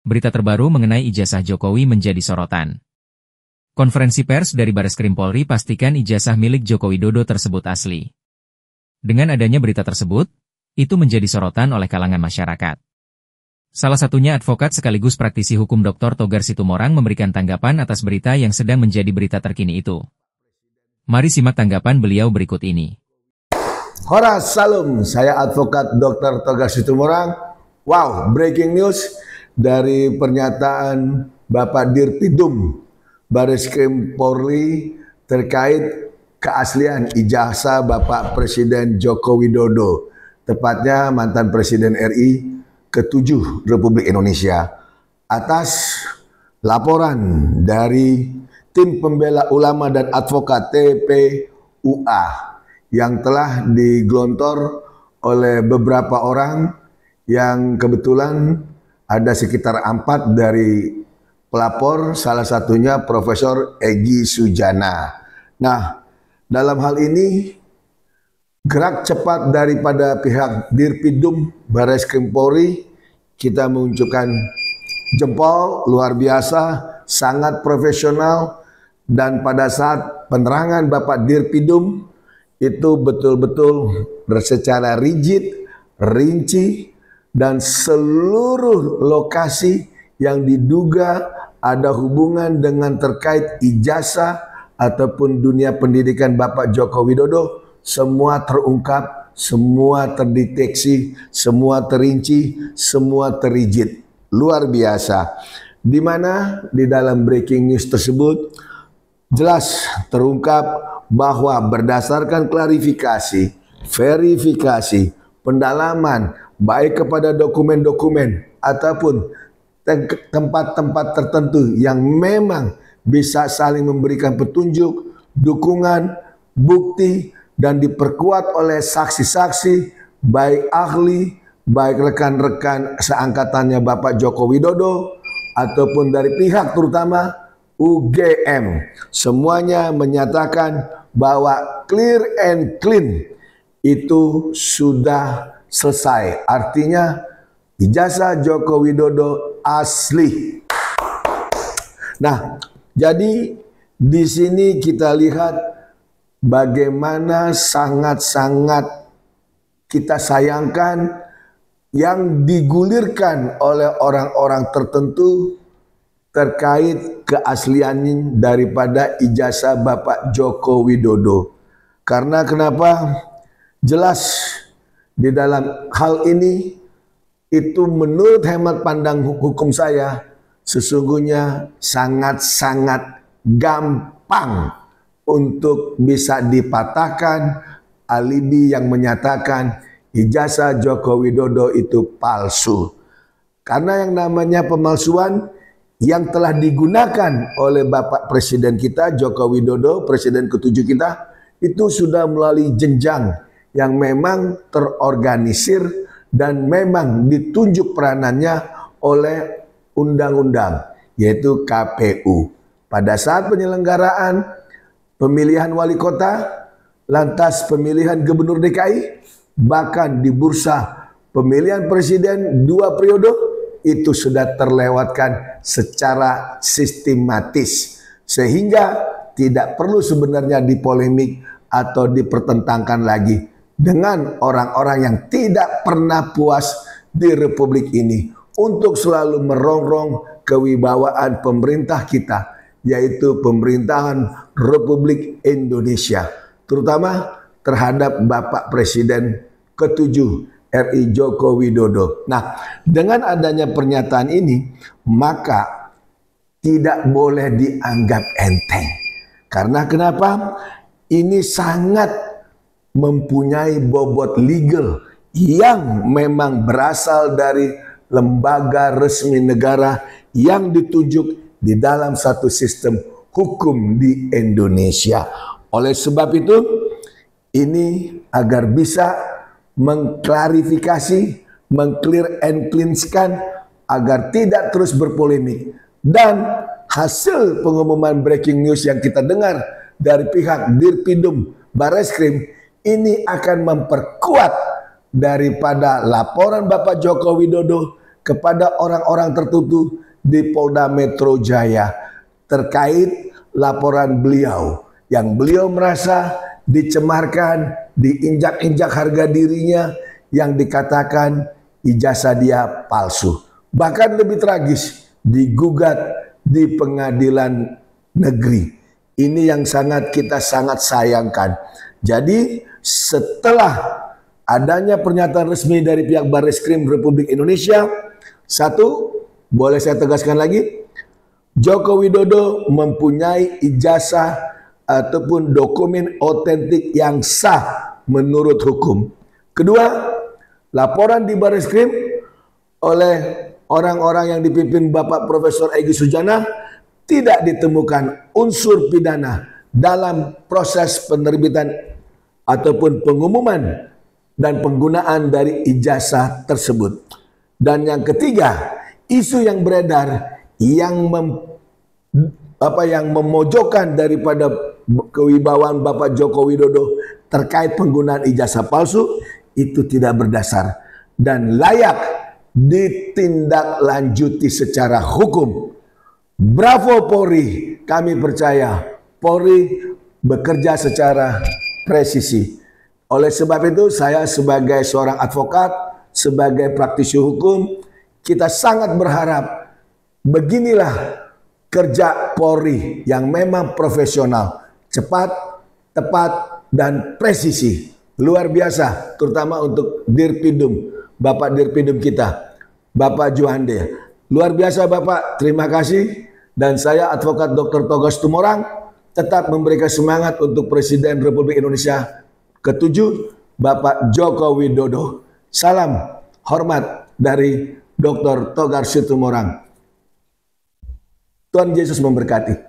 Berita terbaru mengenai ijazah Jokowi menjadi sorotan. Konferensi pers dari Bareskrim Polri pastikan ijazah milik Joko Widodo tersebut asli. Dengan adanya berita tersebut, itu menjadi sorotan oleh kalangan masyarakat. Salah satunya advokat sekaligus praktisi hukum Dr. Togar Situmorang memberikan tanggapan atas berita yang sedang menjadi berita terkini itu. Mari simak tanggapan beliau berikut ini. Horas Salam, saya advokat Dr. Togar Situmorang. Wow, breaking news dari pernyataan Bapak Dirpidum Bareskrim Polri terkait keaslian ijazah Bapak Presiden Joko Widodo, tepatnya mantan Presiden RI ke-7 Republik Indonesia, atas laporan dari Tim Pembela Ulama dan Advokat TPUA yang telah digelontor oleh beberapa orang yang kebetulan ada sekitar 4 dari pelapor, salah satunya Profesor Egy Sujana. Nah, dalam hal ini gerak cepat daripada pihak Dirpidum Bareskrim Polri, kita menunjukkan jempol luar biasa, sangat profesional, dan pada saat penerangan Bapak Dirpidum itu betul-betul secara rigid, rinci, dan seluruh lokasi yang diduga ada hubungan dengan terkait ijazah ataupun dunia pendidikan Bapak Joko Widodo, semua terungkap, semua terdeteksi, semua terinci, semua terigid. Luar biasa. Di mana di dalam breaking news tersebut jelas terungkap bahwa berdasarkan klarifikasi, verifikasi, pendalaman, baik kepada dokumen-dokumen ataupun tempat-tempat tertentu yang memang bisa saling memberikan petunjuk, dukungan, bukti, dan diperkuat oleh saksi-saksi, baik ahli, baik rekan-rekan seangkatannya Bapak Joko Widodo, ataupun dari pihak terutama UGM. Semuanya menyatakan bahwa clear and clean itu sudah selesai. Artinya ijazah Joko Widodo asli. Nah, jadi di sini kita lihat bagaimana sangat-sangat kita sayangkan yang digulirkan oleh orang-orang tertentu terkait keaslian daripada ijazah Bapak Joko Widodo. Karena kenapa? Jelas di dalam hal ini itu menurut hemat pandang hukum saya sesungguhnya sangat-sangat gampang untuk bisa dipatahkan alibi yang menyatakan ijazah Joko Widodo itu palsu. Karena yang namanya pemalsuan yang telah digunakan oleh Bapak Presiden kita Joko Widodo, Presiden ke-7 kita, itu sudah melalui jenjang yang memang terorganisir dan memang ditunjuk peranannya oleh undang-undang, yaitu KPU. Pada saat penyelenggaraan pemilihan wali kota, lantas pemilihan gubernur DKI, bahkan di bursa pemilihan presiden 2 periode, itu sudah terlewatkan secara sistematis. Sehingga tidak perlu sebenarnya dipolemik atau dipertentangkan lagi dengan orang-orang yang tidak pernah puas di Republik ini untuk selalu merongrong kewibawaan pemerintah kita, yaitu pemerintahan Republik Indonesia, terutama terhadap Bapak Presiden ke-7 RI Joko Widodo. Nah, dengan adanya pernyataan ini, maka tidak boleh dianggap enteng. Karena kenapa? Ini sangat mempunyai bobot legal yang memang berasal dari lembaga resmi negara yang ditunjuk di dalam satu sistem hukum di Indonesia. Oleh sebab itu, ini agar bisa mengklarifikasi, mengclear and cleanskan agar tidak terus berpolemik. Dan hasil pengumuman breaking news yang kita dengar dari pihak Dirpidum Bareskrim ini akan memperkuat daripada laporan Bapak Joko Widodo kepada orang-orang tertentu di Polda Metro Jaya terkait laporan beliau yang beliau merasa dicemarkan, diinjak-injak harga dirinya, yang dikatakan ijazah dia palsu. Bahkan lebih tragis, digugat di pengadilan negeri. Ini yang kita sangat sayangkan. Jadi setelah adanya pernyataan resmi dari pihak Barreskrim Republik Indonesia, satu, boleh saya tegaskan lagi, Joko Widodo mempunyai ijazah ataupun dokumen otentik yang sah menurut hukum. Kedua, laporan di Barreskrim oleh orang-orang yang dipimpin Bapak Profesor Egy Sujana tidak ditemukan unsur pidana dalam proses penerbitan ataupun pengumuman dan penggunaan dari ijazah tersebut. Dan yang ketiga, isu yang beredar yang memojokkan daripada kewibawaan Bapak Joko Widodo terkait penggunaan ijazah palsu itu tidak berdasar dan layak ditindaklanjuti secara hukum. Bravo Polri, kami percaya Polri bekerja secara presisi. Oleh sebab itu saya sebagai seorang advokat, sebagai praktisi hukum, kita sangat berharap beginilah kerja Polri yang memang profesional, cepat, tepat, dan presisi. Luar biasa, terutama untuk Dirpidum, Bapak Dirpidum kita, Bapak Juhande. Luar biasa Bapak, terima kasih. Dan saya Advokat Dr. Togas Tumorang tetap memberikan semangat untuk Presiden Republik Indonesia ke-7, Bapak Joko Widodo. Salam hormat dari Dr. Togar Situmorang. Tuhan Yesus memberkati.